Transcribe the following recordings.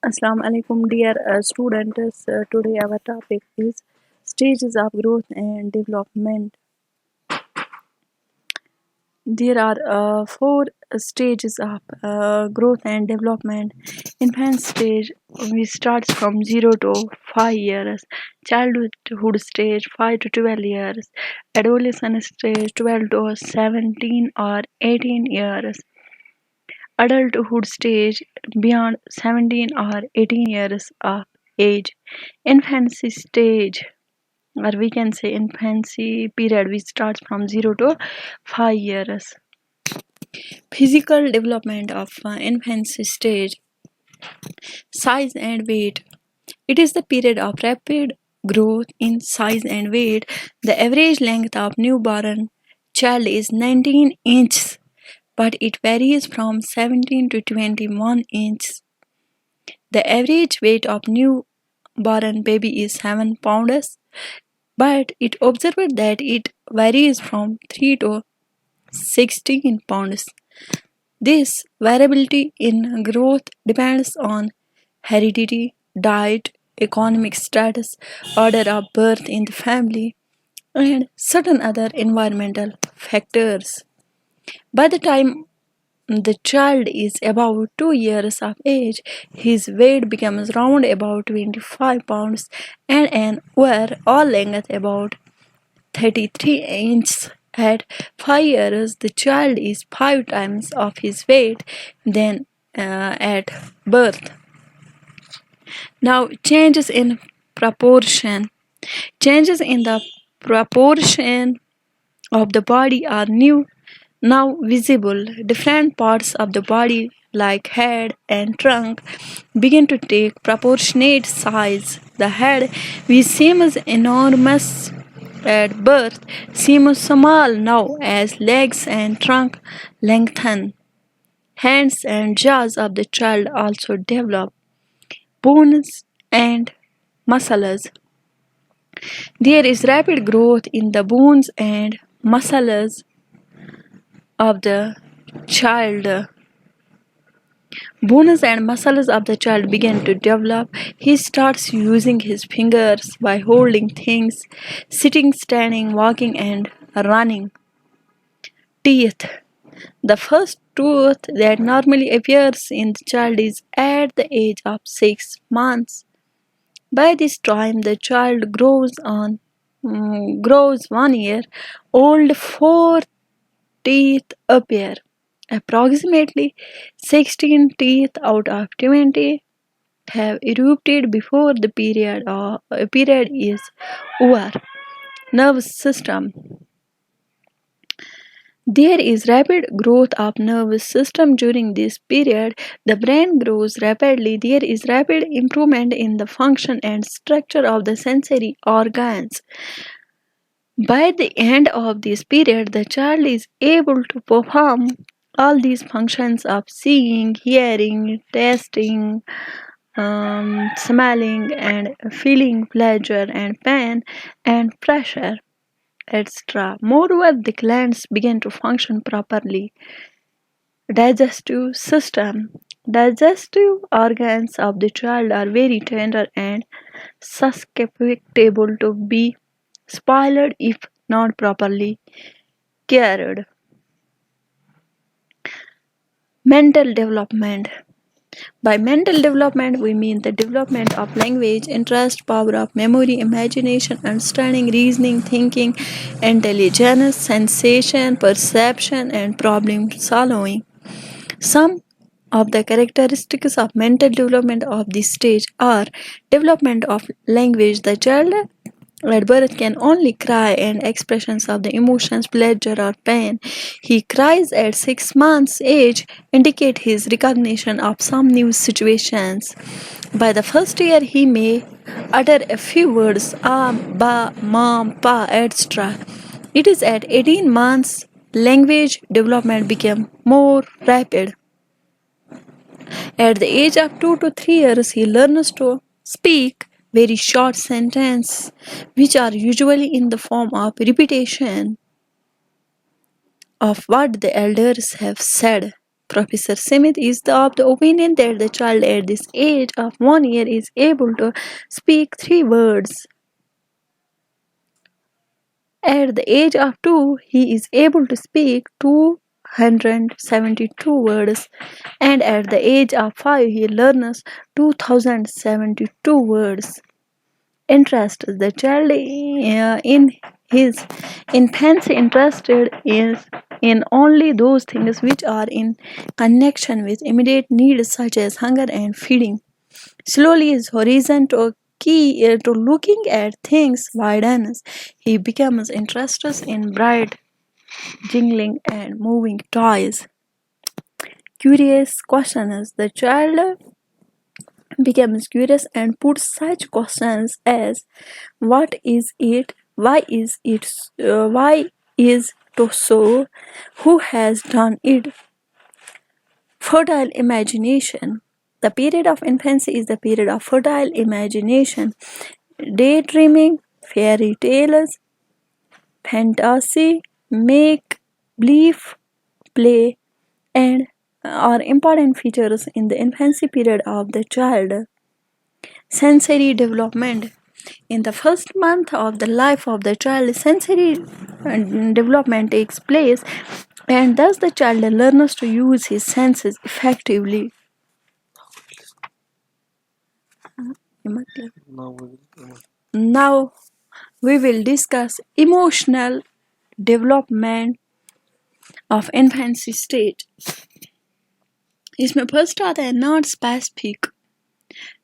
Assalamu alaikum, dear students. Today our topic is stages of growth and development. There are four stages of growth and development. Infant stage, we start from 0 to 5 years. Childhood stage, 5 to 12 years. Adolescent stage, 12 to 17 or 18 years. Adulthood stage, beyond 17 or 18 years of age. Infancy stage, or we can say infancy period, which starts from 0 to 5 years. Physical development of infancy stage. Size and weight. It is the period of rapid growth in size and weight. The average length of newborn child is 19 inches, but it varies from 17 to 21 inches. The average weight of newborn baby is 7 pounds, but it observed that it varies from 3 to 16 pounds. This variability in growth depends on heredity, diet, economic status, order of birth in the family, and certain other environmental factors. By the time the child is about 2 years of age, his weight becomes round about 25 pounds and an overall length about 33 inches. At 5 years, the child is 5 times of his weight than at birth. Now, changes in proportion. Changes in the proportion of the body are now visible. Different parts of the body, like head and trunk, begin to take proportionate size. The head, which seems enormous at birth, seems small now as legs and trunk lengthen. Hands and jaws of the child also develop. Bones and muscles. There is rapid growth in the bones and muscles of the child. Bones and muscles of the child begin to develop. He starts using his fingers by holding things, sitting, standing, walking, and running. Teeth. The first tooth that normally appears in the child is at the age of 6 months. By this time, the child grows 1 year old. 4 teeth appear. Approximately 16 teeth out of 20 have erupted before the period is over. Nervous system. There is rapid growth of nervous system during this period. The brain grows rapidly. There is rapid improvement in the function and structure of the sensory organs. By the end of this period, the child is able to perform all these functions of seeing, hearing, tasting, smelling, and feeling pleasure and pain and pressure, etc. Moreover, the glands begin to function properly. Digestive system. Digestive organs of the child are very tender and susceptible to be spoiled if not properly cared. Mental development. By mental development, we mean the development of language, interest, power of memory, imagination, understanding, reasoning, thinking, intelligence, sensation, perception, and problem solving. Some of the characteristics of mental development of this stage are development of language. The child at birth can only cry and expressions of the emotions, pleasure or pain. He cries at 6 months age, indicate his recognition of some new situations. By the first year, he may utter a few words, ba, mom, pa, etc. It is at 18 months language development became more rapid. At the age of 2 to 3 years, he learns to speak very short sentences, which are usually in the form of repetition of what the elders have said. Professor Smith is of the opinion that the child at this age of 1 year is able to speak 3 words. At the age of 2, he is able to speak 272 words, and at the age of 5, he learns 2072 words. Interest. The child in his infancy interested is in only those things which are in connection with immediate needs such as hunger and feeding. Slowly his horizon to looking at things widens. He becomes interested in bright, jingling and moving toys. Curious questions. The child becomes curious and puts such questions as what is it, why is it so, who has done it. Fertile imagination. The period of infancy is the period of fertile imagination. Daydreaming, fairy tales, fantasy, make believe, play, and are important features in the infancy period of the child. Sensory development. In the first month of the life of the child, sensory development takes place, and thus the child learns to use his senses effectively. Now we will discuss emotional development of infancy stage. इसमें first आता है not specific.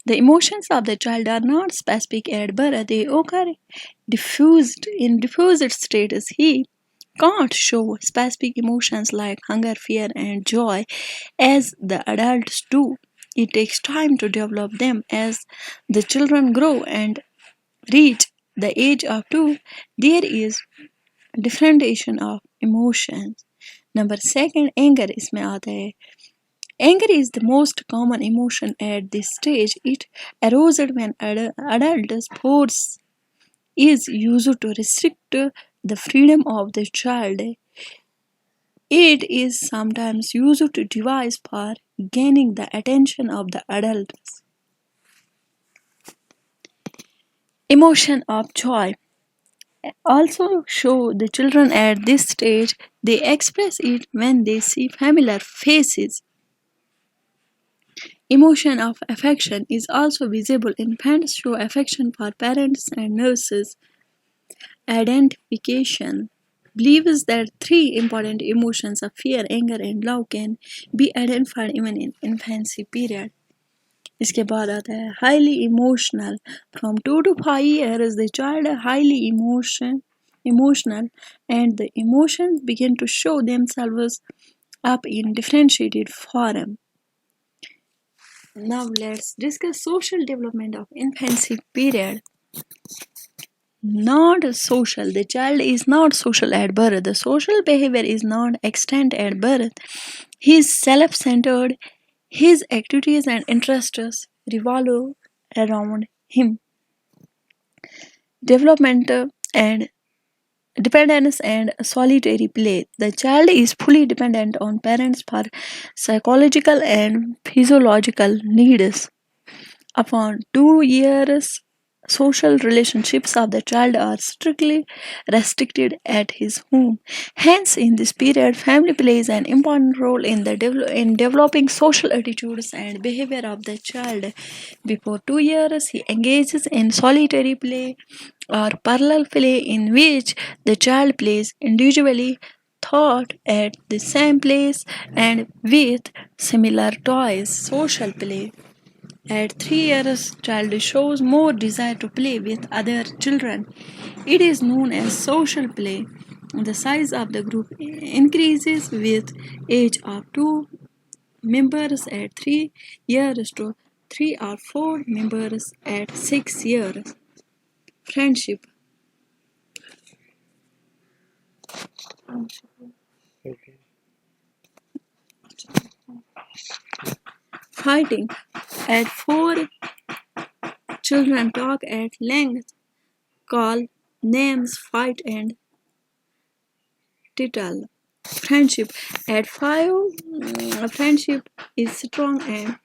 The emotions of the child are not specific at birth. They occur diffused in diffused status. He can't show specific emotions like hunger, fear, and joy as the adults do. It takes time to develop them. As the children grow and reach the age of 2, there is differentiation of emotions. Number second, anger इसमें आता है. Anger is the most common emotion at this stage. It arises when adult force is used to restrict the freedom of the child. It is sometimes used to device for gaining the attention of the adults. Emotion of joy also show the children at this stage. They express it when they see familiar faces. Emotion of affection is also visible. Infants show affection for parents and nurses. Identification believes that 3 important emotions of fear, anger, and love can be identified even in infancy period. इसके बाद आता है highly emotional. From 2 to 5 years, the child is highly emotional, and the emotions begin to show themselves up in differentiated form. Now let's discuss social development of infancy period. Not social. The child is not social at birth. The social behavior is not extant at birth. He is self-centered. His activities and interests revolve around him. Development and dependence and solitary play. The child is fully dependent on parents for psychological and physiological needs. Upon 2 years, social relationships of the child are strictly restricted at his home. Hence, in this period, family plays an important role in developing social attitudes and behavior of the child. Before 2 years, he engages in solitary play or parallel play, in which the child plays individually, thought at the same place, and with similar toys. Social play. At 3 years, child shows more desire to play with other children. It is known as social play. The size of the group increases with age of 2 members at 3 years to 3 or 4 members at 6 years. Friendship. Fighting. At 4, children talk at length, call names, fight, and tittle. Friendship at 5, friendship is strong and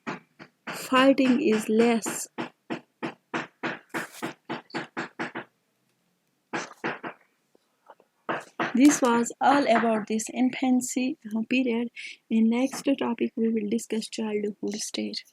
fighting is less. This was all about this infancy period. In next topic we will discuss childhood stage.